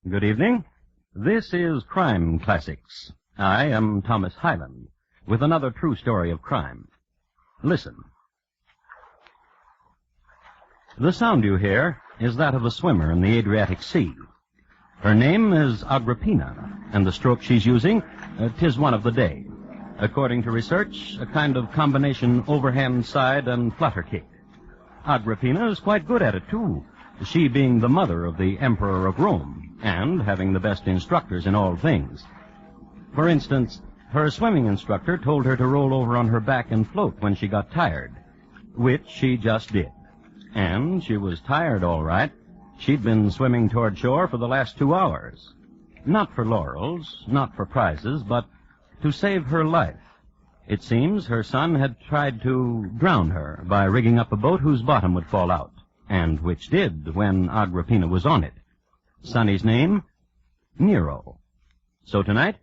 Good evening. This is Crime Classics. I am Thomas Hyland, with another true story of crime. Listen. The sound you hear is that of a swimmer in the Adriatic Sea. Her name is Agrippina, and the stroke she's using, 'tis one of the day. According to research, a kind of combination overhand side and flutter kick. Agrippina is quite good at it, too, she being the mother of the Emperor of Rome, and having the best instructors in all things. For instance, her swimming instructor told her to roll over on her back and float when she got tired, which she just did. And she was tired, all right. She'd been swimming toward shore for the last 2 hours. Not for laurels, not for prizes, but to save her life. It seems her son had tried to drown her by rigging up a boat whose bottom would fall out, and which did when Agrippina was on it. Sonny's name? Nero. So tonight,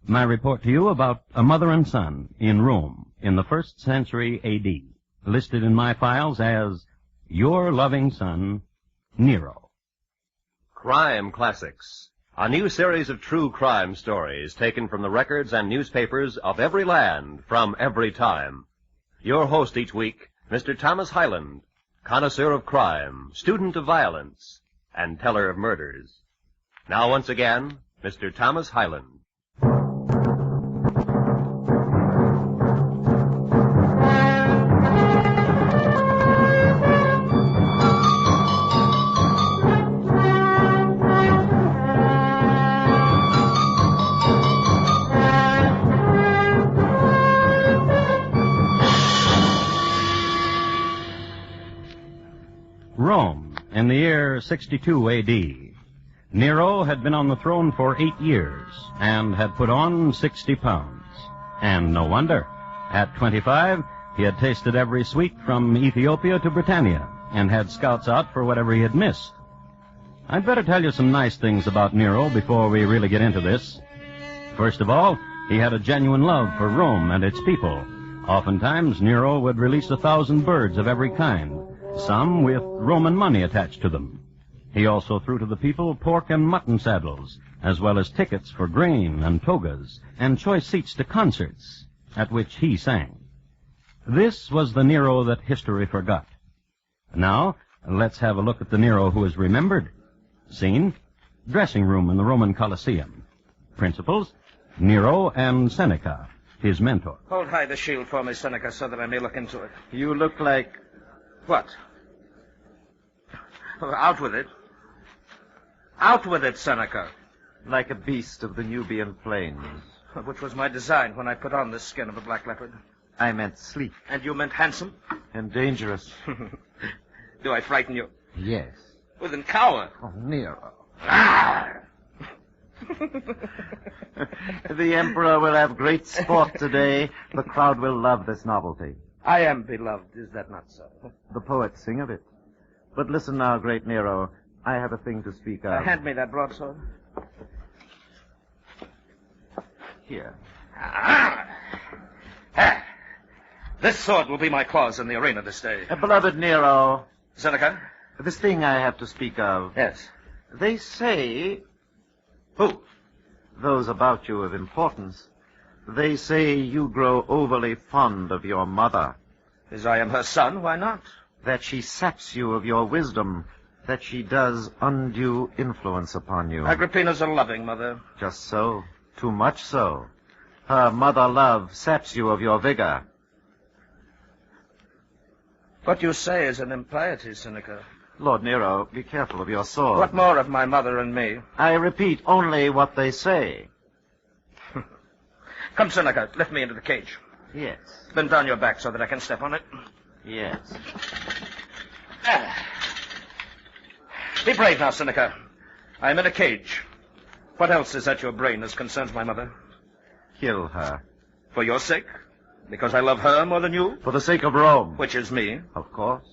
my report to you about a mother and son in Rome in the 1st century A.D., listed in my files as Your Loving Son, Nero. Crime Classics, a new series of true crime stories taken from the records and newspapers of every land from every time. Your host each week, Mr. Thomas Hyland, connoisseur of crime, student of violence, and teller of murders. Now once again, Mr. Thomas Hyland. Rome, in the year 62 A.D. Nero had been on the throne for 8 years and had put on 60 pounds. And no wonder. At 25, he had tasted every sweet from Ethiopia to Britannia and had scouts out for whatever he had missed. I'd better tell you some nice things about Nero before we really get into this. First of all, he had a genuine love for Rome and its people. Oftentimes, Nero would release 1,000 birds of every kind, some with Roman money attached to them. He also threw to the people pork and mutton saddles, as well as tickets for grain and togas, and choice seats to concerts, at which he sang. This was the Nero that history forgot. Now, let's have a look at the Nero who is remembered. Scene: dressing room in the Roman Colosseum. Principals: Nero and Seneca, his mentor. Hold high the shield for me, Seneca, so that I may look into it. You look like... What? Out with it. Out with it, Seneca. like a beast of the Nubian plains. Which was my design when I put on the skin of a black leopard. I meant sleek. And you meant handsome? And dangerous. Do I frighten you? Yes. Well, then cower. Oh, Nero. Ah! The Emperor will have great sport today. The crowd will love this novelty. I am beloved, is that not so? The poets sing of it. But listen now, great Nero. I have a thing to speak of. Hand me that broadsword. Here. This sword will be my cause in the arena this day. Beloved Nero. Seneca? This thing I have to speak of. Yes. They say... Who? Those about you of importance. They say you grow overly fond of your mother. As I am her son, why not? That she saps you of your wisdom. That she does undue influence upon you. Agrippina's a loving mother. Just so. Too much so. Her mother love saps you of your vigor. What you say is an impiety, Seneca. Lord Nero, be careful of your sword. What more of my mother and me? I repeat only what they say. Come, Seneca, lift me into the cage. Yes. Bend down your back so that I can step on it. Yes. Be brave now, Seneca. I am in a cage. What else is at your brain as concerns my mother? Kill her. For your sake? Because I love her more than you? For the sake of Rome. Which is me. Of course.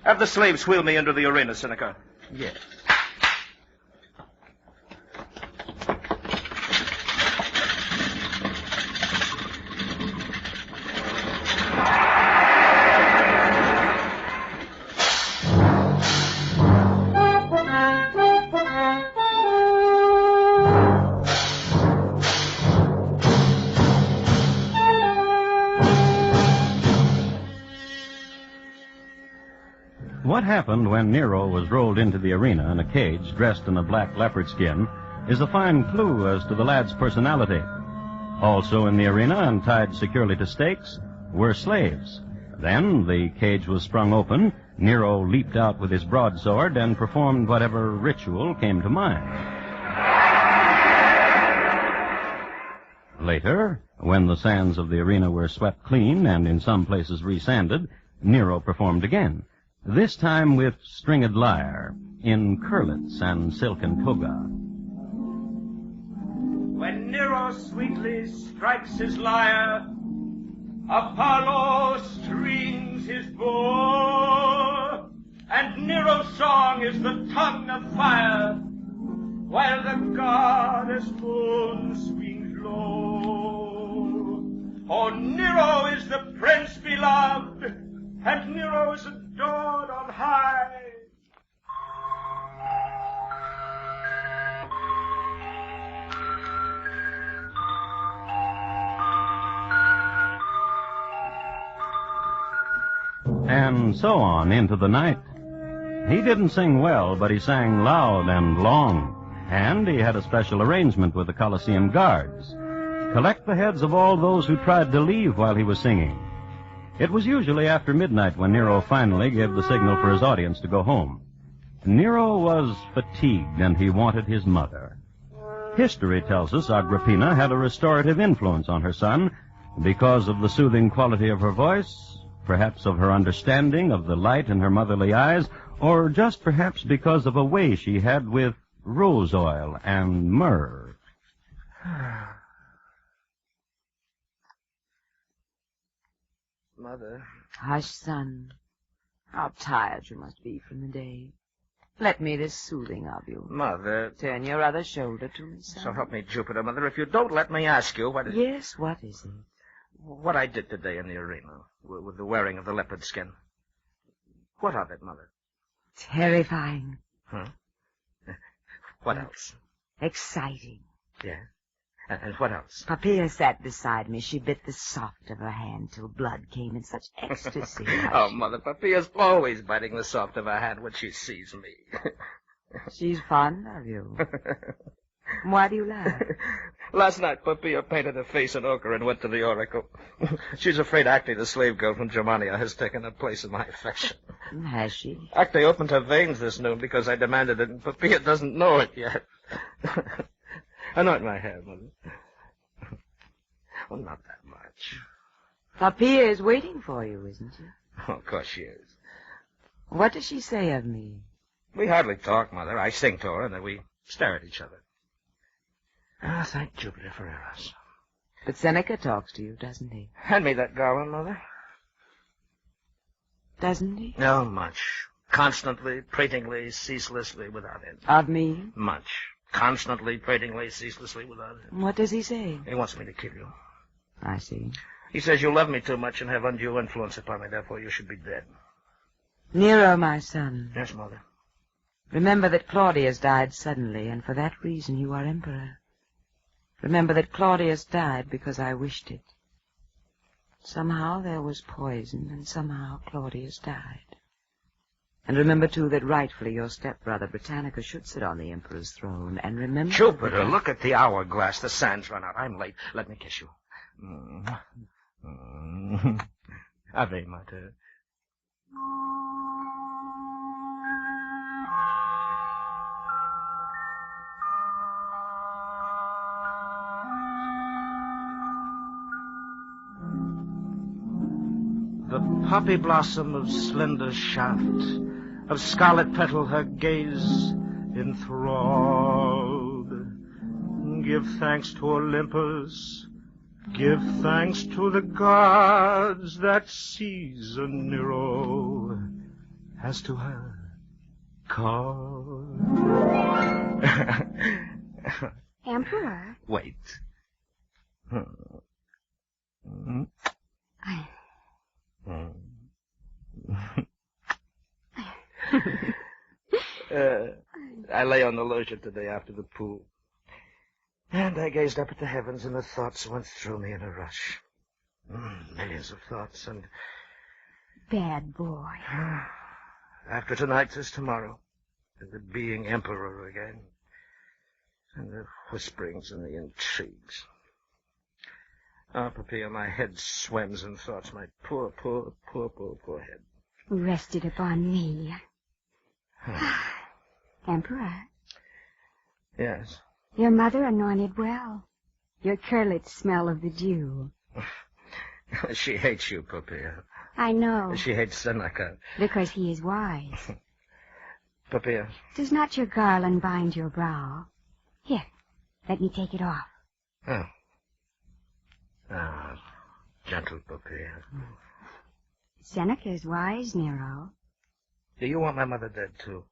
Have the slaves wheel me into the arena, Seneca. Yes. What happened when Nero was rolled into the arena in a cage dressed in a black leopard skin is a fine clue as to the lad's personality. Also in the arena and tied securely to stakes were slaves. Then the cage was sprung open, Nero leaped out with his broadsword and performed whatever ritual came to mind. Later, when the sands of the arena were swept clean and in some places resanded, Nero performed again, this time with stringed lyre, in curlets and silken toga. When Nero sweetly strikes his lyre, Apollo strings his bow, and Nero's song is the tongue of fire, while the goddess moon swings low. Oh, Nero is the prince beloved, and Nero is adored on high. And so on into the night. He didn't sing well, but he sang loud and long. And he had a special arrangement with the Colosseum guards. Collect the heads of all those who tried to leave while he was singing. It was usually after midnight when Nero finally gave the signal for his audience to go home. Nero was fatigued and he wanted his mother. History tells us Agrippina had a restorative influence on her son because of the soothing quality of her voice, perhaps of her understanding of the light in her motherly eyes, or just perhaps because of a way she had with rose oil and myrrh. Mother. Hush, son. How tired you must be from the day. Let me this soothing of you. Mother. Turn your other shoulder to me, son. So help me Jupiter, Mother. If you don't, let me ask you what... Yes, what is it? What I did today in the arena with the wearing of the leopard skin. What of it, Mother? Terrifying. Huh? What else? Exciting. Yeah. And what else? Poppaea sat beside me. She bit the soft of her hand till blood came in such ecstasy. Oh, Mother, Poppaea's always biting the soft of her hand when she sees me. She's fond of you. Why do you laugh? Last night, Poppaea painted her face in ochre and went to the oracle. She's afraid Acte, the slave girl from Germania, has taken her place in my affection. Has she? Acte opened her veins this noon because I demanded it, and Poppaea doesn't know it yet. Anoint my hair, Mother. Oh, not that much. Poppaea is waiting for you, isn't she? Oh, of course she is. What does she say of me? We hardly talk, Mother. I sing to her, and then we stare at each other. Ah, thank Jupiter for Eros. But Seneca talks to you, doesn't he? Hand me that garland, Mother. Doesn't he? No, much. Constantly, pratingly, ceaselessly, without end. Of me? Much. Constantly, pratingly, ceaselessly, without end. What does he say? He wants me to kill you. I see. He says you love me too much and have undue influence upon me, therefore you should be dead. Nero, my son. Yes, Mother. Remember that Claudius died suddenly, and for that reason you are emperor. Remember that Claudius died because I wished it. Somehow there was poison, and somehow Claudius died. And remember, too, that rightfully your stepbrother Britannicus should sit on the emperor's throne, and remember... Jupiter, look at the hourglass. The sand's run out. I'm late. Let me kiss you. Ave Mater. The poppy blossom of slender shaft, of scarlet petal her gaze enthralled. Give thanks to Olympus, give thanks to the gods that Caesar Nero has to her called. Emperor? Wait. I lay on the loggia today after the pool, and I gazed up at the heavens, and the thoughts went through me in a rush. Millions of thoughts, and... Bad boy. After tonight is tomorrow. And the being emperor again. And the whisperings and the intrigues. Oh, Poppea, my head swims in thoughts. My poor head. Rested upon me. Emperor. Yes. Your mother anointed well. Your curlets smell of the dew. She hates you, Poppea. I know. She hates Seneca. Because he is wise. Poppea. Does not your garland bind your brow? Here, let me take it off. Oh. Ah, gentle Poppea. Seneca is wise, Nero. Do you want my mother dead, too?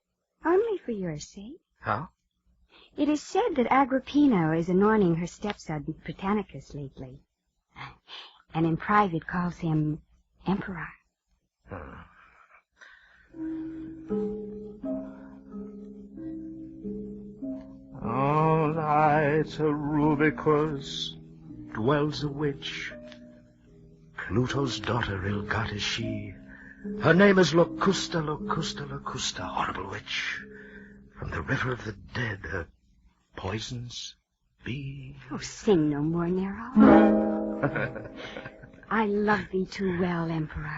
Only for your sake. How? It is said that Agrippina is anointing her stepson Britannicus lately. And in private calls him Emperor. All night a Rubicus dwells a witch. Pluto's daughter, ill-got is she. Her name is Locusta, Locusta, Locusta, horrible witch. From the river of the dead, her poisons be. Oh, sing no more, Nero. I love thee too well, Emperor.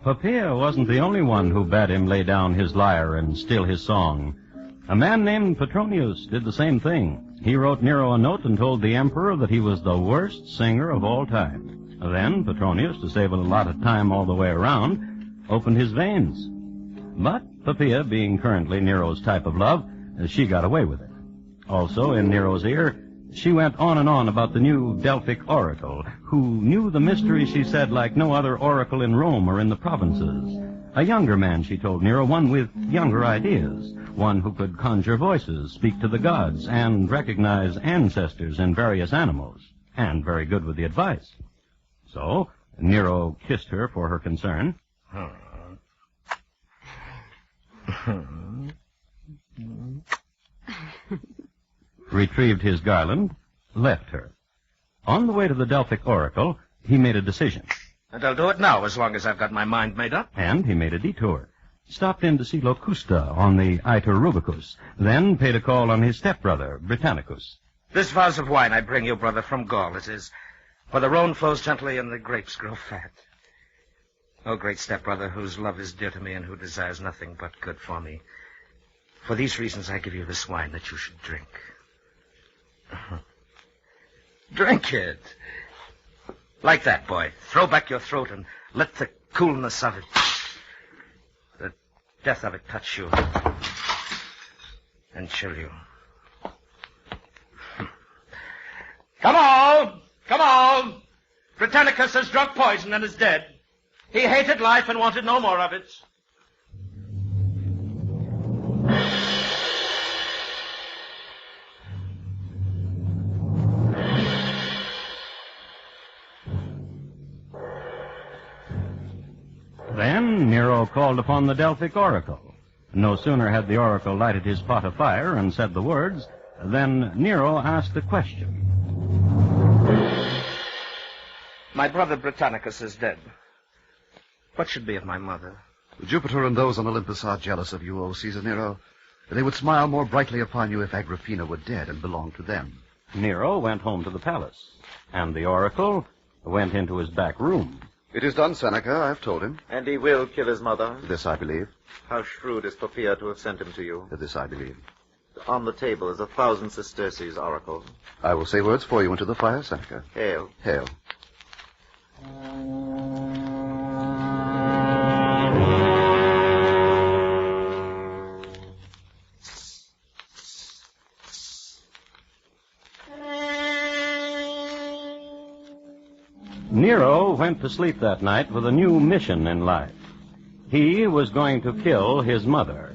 Poppea wasn't the only one who bade him lay down his lyre and still his song. A man named Petronius did the same thing. He wrote Nero a note and told the emperor that he was the worst singer of all time. Then Petronius, to save a lot of time all the way around, opened his veins. But Poppea, being currently Nero's type of love, she got away with it. Also, in Nero's ear, she went on and on about the new Delphic oracle, who knew the mystery, she said, like no other oracle in Rome or in the provinces. A younger man, she told Nero, one with younger ideas, one who could conjure voices, speak to the gods, and recognize ancestors in various animals, and very good with the advice. So, Nero kissed her for her concern. Retrieved his garland, left her. On the way to the Delphic oracle, he made a decision. And I'll do it now, as long as I've got my mind made up. And he made a detour. Stopped in to see Locusta on the Iter Rubicus, then paid a call on his stepbrother, Britannicus. This vase of wine I bring you, brother, from Gaul, it is. For the Rhone flows gently and the grapes grow fat. O great stepbrother, whose love is dear to me and who desires nothing but good for me. For these reasons I give you this wine that you should drink. Drink it. Like that, boy. Throw back your throat and let the coolness of it, the death of it touch you and chill you. Come on! Come on! Britannicus has drunk poison and is dead. He hated life and wanted no more of it. Then Nero called upon the Delphic oracle. No sooner had the oracle lighted his pot of fire and said the words, than Nero asked a question. My brother Britannicus is dead. What should be of my mother? Jupiter and those on Olympus are jealous of you, O Caesar Nero. They would smile more brightly upon you if Agrippina were dead and belonged to them. Nero went home to the palace, and the oracle went into his back room. It is done, Seneca, I've told him. And he will kill his mother? This I believe. How shrewd is Poppea to have sent him to you? This I believe. On the table is 1,000 sesterces oracle. I will say words for you into the fire, Seneca. Hail. Hail. Nero went to sleep that night with a new mission in life. He was going to kill his mother.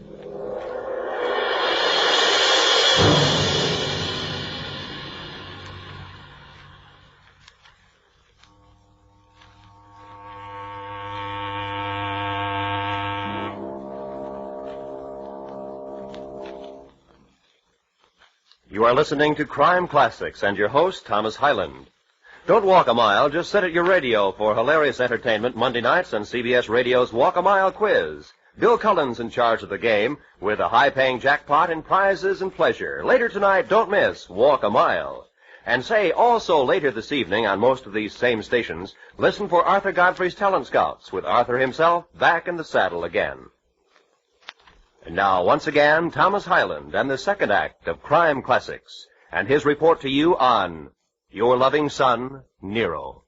You are listening to Crime Classics and your host, Thomas Hyland. Don't walk a mile, just sit at your radio for hilarious entertainment Monday nights on CBS Radio's Walk a Mile quiz. Bill Cullen's in charge of the game with a high-paying jackpot and prizes and pleasure. Later tonight, don't miss Walk a Mile. And say, also later this evening on most of these same stations, listen for Arthur Godfrey's Talent Scouts with Arthur himself back in the saddle again. And now, once again, Thomas Hyland and the second act of Crime Classics and his report to you on Your Loving Son, Nero.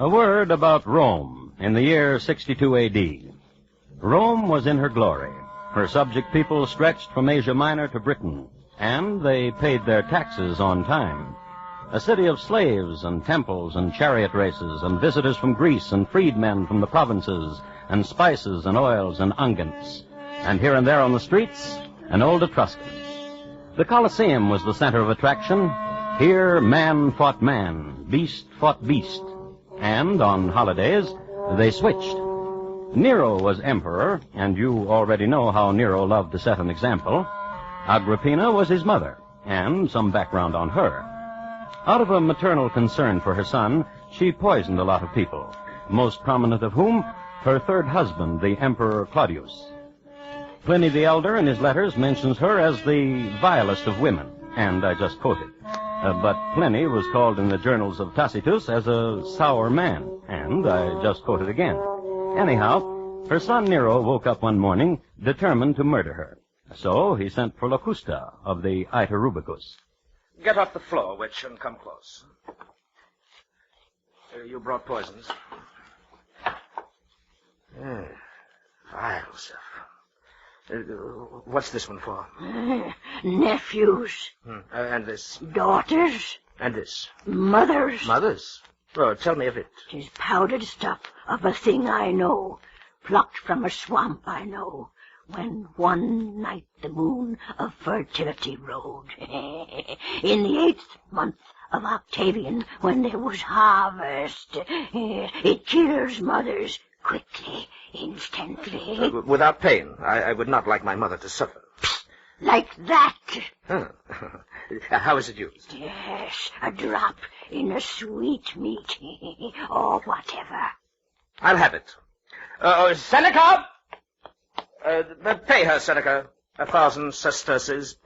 A word about Rome in the year 62 A.D. Rome was in her glory. Her subject people stretched from Asia Minor to Britain, and they paid their taxes on time. A city of slaves and temples and chariot races and visitors from Greece and freedmen from the provinces and spices and oils and unguents. And here and there on the streets, an old Etruscan. The Colosseum was the center of attraction. Here man fought man, beast fought beast. And on holidays, they switched. Nero was emperor, and you already know how Nero loved to set an example. Agrippina was his mother, and some background on her. Out of a maternal concern for her son, she poisoned a lot of people, most prominent of whom, her third husband, the Emperor Claudius. Pliny the Elder, in his letters, mentions her as the vilest of women, and I just quoted. But Pliny was called in the journals of Tacitus as a sour man, and I just quoted again. Anyhow, her son Nero woke up one morning determined to murder her. So he sent for Locusta of the Iter Rubicus. Get off the floor, witch, and come close. You brought poisons. Vile stuff. What's this one for? Nephews. And this? Daughters. And this? Mothers. Mothers? Oh, tell me of it. 'Tis powdered stuff of a thing I know, plucked from a swamp I know, when one night the moon of fertility rode. In the 8th month of Octavian, when there was harvest, it kills mothers quickly, instantly. Without pain. I would not like my mother to suffer. Like that. How is it used? Yes, a drop in a sweet meat, or whatever. I'll have it. Seneca! Pay her, Seneca. 1,000 sesterces.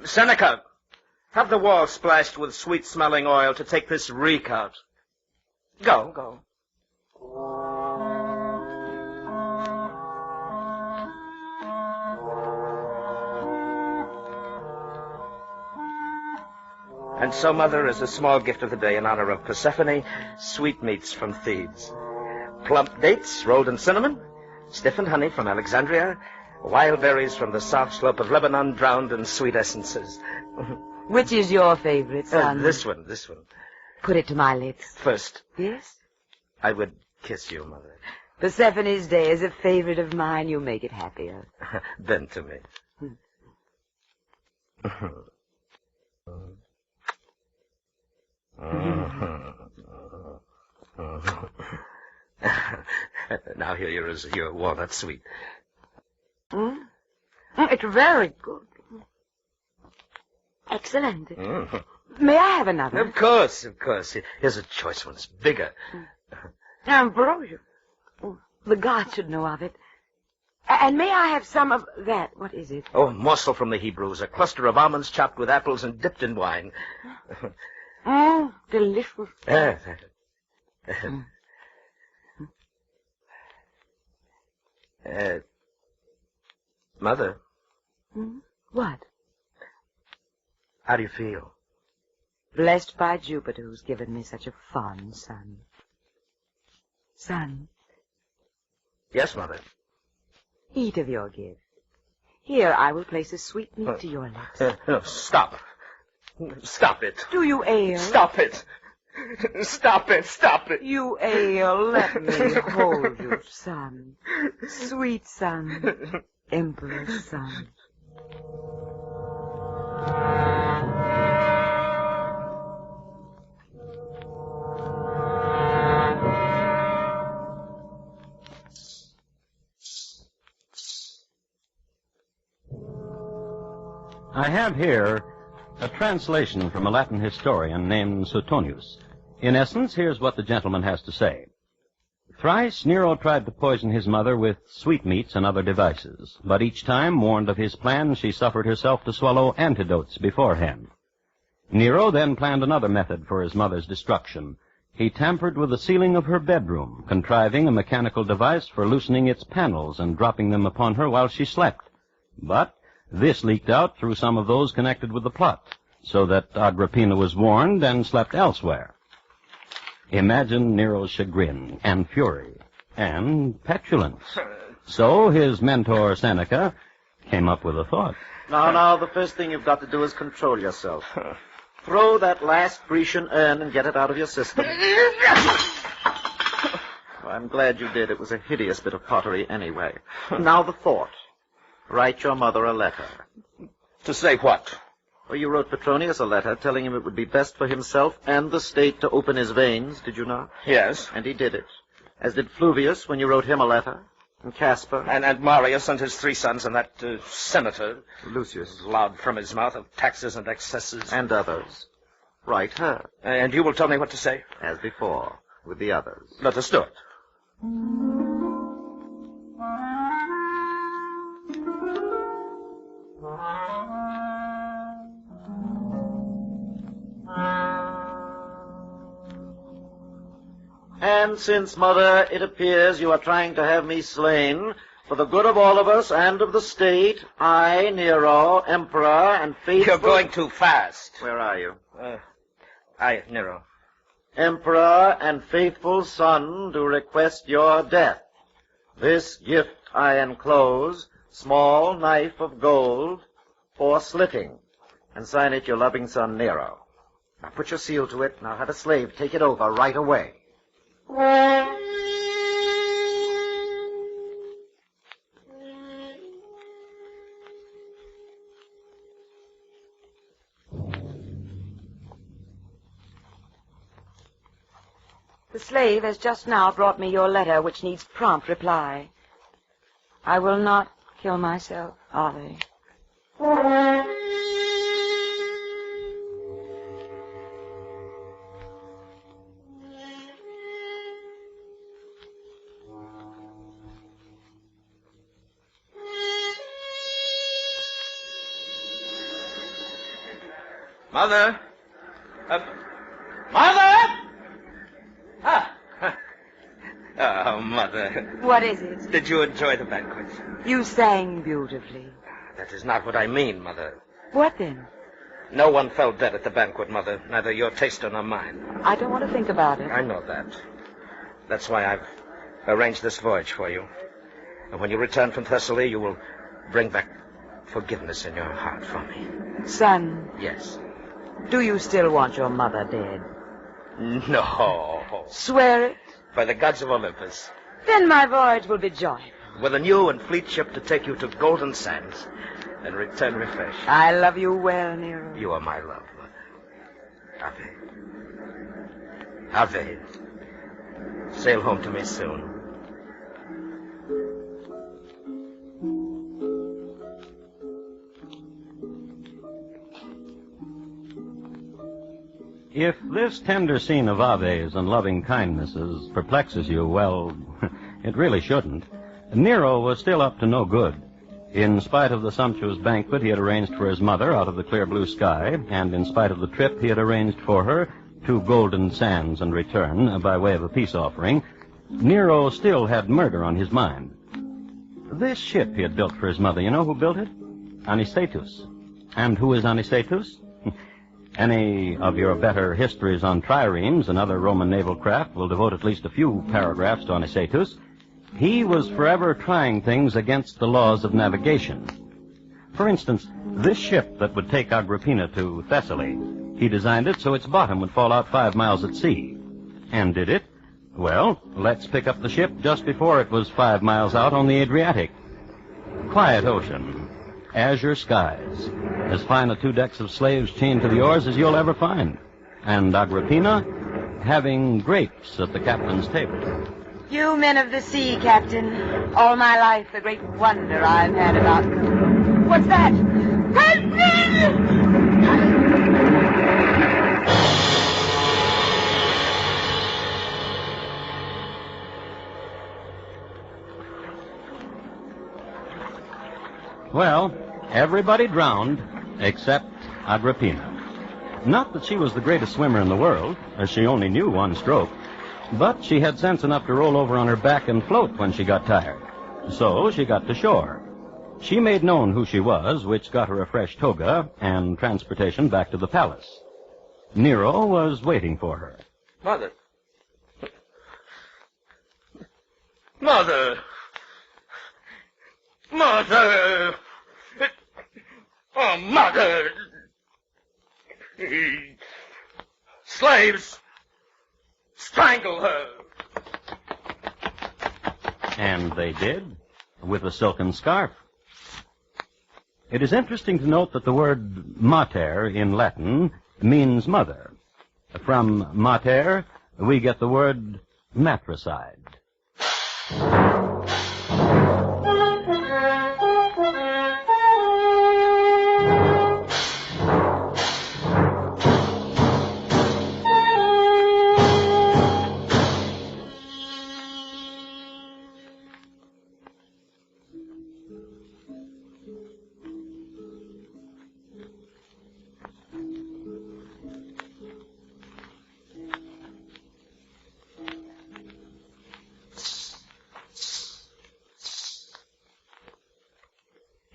Seneca, have the wall splashed with sweet-smelling oil to take this reek out. Go. And so, Mother, as a small gift of the day in honor of Persephone, sweetmeats from Thebes. Plump dates rolled in cinnamon, stiffened honey from Alexandria, wild berries from the soft slope of Lebanon drowned in sweet essences. Which is your favorite, son? This one. Put it to my lips. First. Yes? I would kiss you, Mother. Persephone's Day is a favorite of mine. You make it happier. Bend to me. Now here is your walnut sweet. It's very good. Excellent. May I have another? Of course. Here's a choice one. It's bigger. Ambrosia. The gods should know of it. And may I have some of that? What is it? Oh, a morsel from the Hebrews. A cluster of almonds chopped with apples and dipped in wine. Delicious. Mother. What? How do you feel? Blessed by Jupiter, who's given me such a fond son. Son. Yes, Mother. Eat of your gift. Here, I will place a sweetmeat to your lips. No, stop. Stop it. Do you ail? Stop it. Stop it, stop it. You ail, let me hold you, son. Sweet son, Emperor's son. I have here a translation from a Latin historian named Suetonius. In essence, here's what the gentleman has to say. Thrice Nero tried to poison his mother with sweetmeats and other devices, but each time, warned of his plan, she suffered herself to swallow antidotes beforehand. Nero then planned another method for his mother's destruction. He tampered with the ceiling of her bedroom, contriving a mechanical device for loosening its panels and dropping them upon her while she slept. But this leaked out through some of those connected with the plot, so that Agrippina was warned and slept elsewhere. Imagine Nero's chagrin and fury and petulance. So his mentor, Seneca, came up with a thought. Now, the first thing you've got to do is control yourself. Throw that last Grecian urn and get it out of your system. I'm glad you did. It was a hideous bit of pottery anyway. Now the thought. Write your mother a letter. To say what? Well, you wrote Petronius a letter telling him it would be best for himself and the state to open his veins, did you not? Yes. And he did it. As did Fluvius when you wrote him a letter. And Caspar. And Marius and his 3 sons and that senator. Lucius. Loud from his mouth of taxes and excesses. And others. Write her. And you will tell me what to say? As before, with the others. Let us do it. And since, Mother, it appears you are trying to have me slain, for the good of all of us and of the state, I, Nero, Emperor, and faithful... You're going too fast. Where are you? I, Nero. Emperor and faithful son, do request your death. This gift I enclose, small knife of gold, for slitting, and sign it your loving son, Nero. Now put your seal to it, now have a slave take it over right away. The slave has just now brought me your letter, which needs prompt reply. I will not kill myself, Ave. Mother? Mother! Oh, Mother. What is it? Did you enjoy the banquet? You sang beautifully. That is not what I mean, Mother. What then? No one fell dead at the banquet, Mother. Neither your taster nor mine. I don't want to think about it. I know that. That's why I've arranged this voyage for you. And when you return from Thessaly, you will bring back forgiveness in your heart for me. Son. Yes. Do you still want your mother dead? No. Swear it. By the gods of Olympus. Then my voyage will be joyful. With a new and fleet ship to take you to golden sands and return refreshed. I love you well, Nero. You are my love. Ave. Ave. Sail home to me soon. If this tender scene of Ave's and loving kindnesses perplexes you, well, it really shouldn't. Nero was still up to no good. In spite of the sumptuous banquet he had arranged for his mother out of the clear blue sky, and in spite of the trip he had arranged for her to golden sands and return by way of a peace offering, Nero still had murder on his mind. This ship he had built for his mother, you know who built it? Anicetus. And who is Anicetus? Any of your better histories on triremes and other Roman naval craft will devote at least a few paragraphs to Anicetus. He was forever trying things against the laws of navigation. For instance, this ship that would take Agrippina to Thessaly, He designed it so its bottom would fall out 5 miles at sea. And did it? Well, let's pick up the ship just before it was 5 miles out on the Adriatic. Quiet ocean, azure skies, as fine a 2 decks of slaves chained to the oars as you'll ever find. And Agrippina having grapes at the captain's table. You men of the sea, Captain. All my life, the great wonder I've had about them. What's that? Help me! Well, everybody drowned except Agrippina. Not that she was the greatest swimmer in the world, as she only knew 1 stroke, but she had sense enough to roll over on her back and float when she got tired. So she got to shore. She made known who she was, which got her a fresh toga and transportation back to the palace. Nero was waiting for her. Mother. Mother! Mother! Oh, Mother! Slaves! Strangle her! And they did, with a silken scarf. It is interesting to note that the word mater in Latin means mother. From mater, we get the word matricide.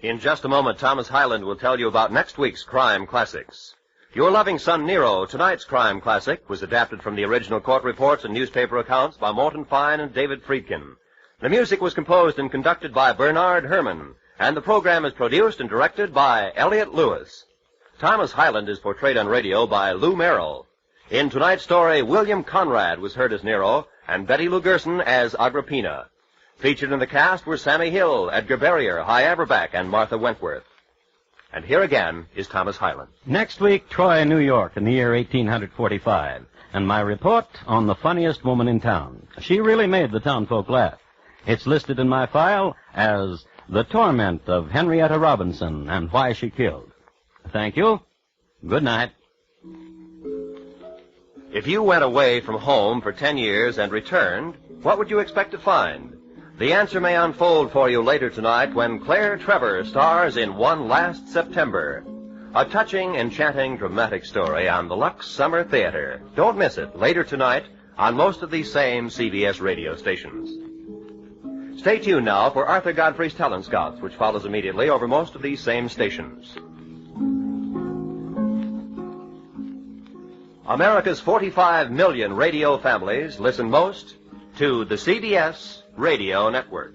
In just a moment, Thomas Hyland will tell you about next week's Crime Classics. Your Loving Son Nero, tonight's Crime Classic, was adapted from the original court reports and newspaper accounts by Morton Fine and David Friedkin. The music was composed and conducted by Bernard Herrmann, and the program is produced and directed by Elliott Lewis. Thomas Hyland is portrayed on radio by Lou Merrill. In tonight's story, William Conrad was heard as Nero, and Betty Lou Gerson as Agrippina. Featured in the cast were Sammy Hill, Edgar Barrier, Hy Averback, and Martha Wentworth. And here again is Thomas Hyland. Next week, Troy, New York, in the year 1845. And my report on the funniest woman in town. She really made the townfolk laugh. It's listed in my file as The Torment of Henrietta Robinson and Why She Killed. Thank you. Good night. If you went away from home for 10 years and returned, what would you expect to find? The answer may unfold for you later tonight when Claire Trevor stars in One Last September, a touching, enchanting, dramatic story on the Lux Summer Theater. Don't miss it later tonight on most of these same CBS radio stations. Stay tuned now for Arthur Godfrey's Talent Scouts, which follows immediately over most of these same stations. America's 45 million radio families listen most to the CBS Radio Network.